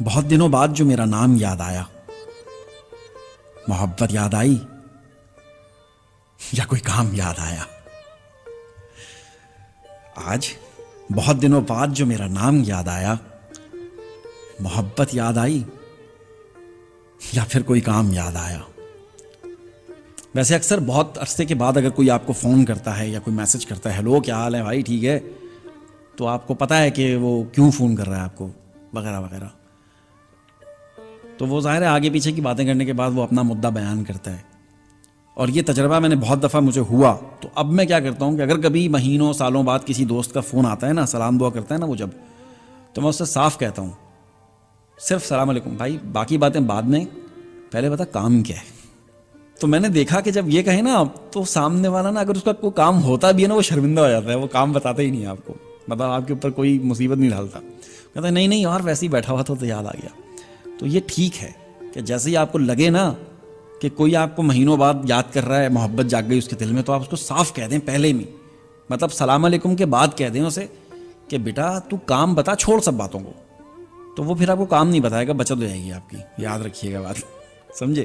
بہت دنوں بعد جو میرا نام یاد آیا، محبت یاد آئی یا کوئی کام یاد آیا؟ آج بہت دنوں بعد جو میرا نام یاد آیا، محبت یاد آئی یا پھر کوئی کام یاد آیا؟ ویسے اکثر بہت عرصے کے بعد اگر کوئی آپ کو فون کرتا ہے یا کوئی میسج کرتا ہے، ہیلو کیا حال ہے بھائی، ٹھیک ہے، تو آپ کو پتہ ہے کہ وہ کیوں فون کر رہا ہے آپ کو، وغیرہ وغیرہ. تو وہ ظاہر ہے آگے پیچھے کی باتیں کرنے کے بعد وہ اپنا مدعا بیان کرتا ہے. اور یہ تجربہ میں نے بہت دفعہ مجھے ہوا. تو اب میں کیا کرتا ہوں کہ اگر کبھی مہینوں سالوں بعد کسی دوست کا فون آتا ہے نا، سلام دعا کرتا ہے نا وہ جب، تو میں اس سے صاف کہتا ہوں، صرف السلام علیکم بھائی، باقی باتیں بعد میں، پہلے بتا کام کیا ہے. تو میں نے دیکھا کہ جب یہ کہے نا تو سامنے والا نا، اگر اس کا کوئی کام ہوتا بھی ہے نا، وہ شرمندہ ہو جاتا ہے، وہ کام بتاتا ہی نہیں ہے آپ کو، مطلب آپ کے اوپر کوئی مصیبت نہیں ڈالتا، کہتا ہے نہیں یار ویسے ہی بیٹھا ہوا تھا تو یاد آ گیا. تو یہ ٹھیک ہے کہ جیسے ہی آپ کو لگے نا کہ کوئی آپ کو مہینوں بعد یاد کر رہا ہے، محبت جاگ گئی اس کے دل میں، تو آپ اس کو صاف کہہ دیں پہلے میں، مطلب سلام علیکم کے بعد کہہ دیں اسے کہ بیٹا تو کام بتا، چھوڑ سب باتوں کو. تو وہ پھر آپ کو کام نہیں بتائے گا، بچت ہو جائے گی آپ کی. یاد رکھیے گا بات، سمجھے؟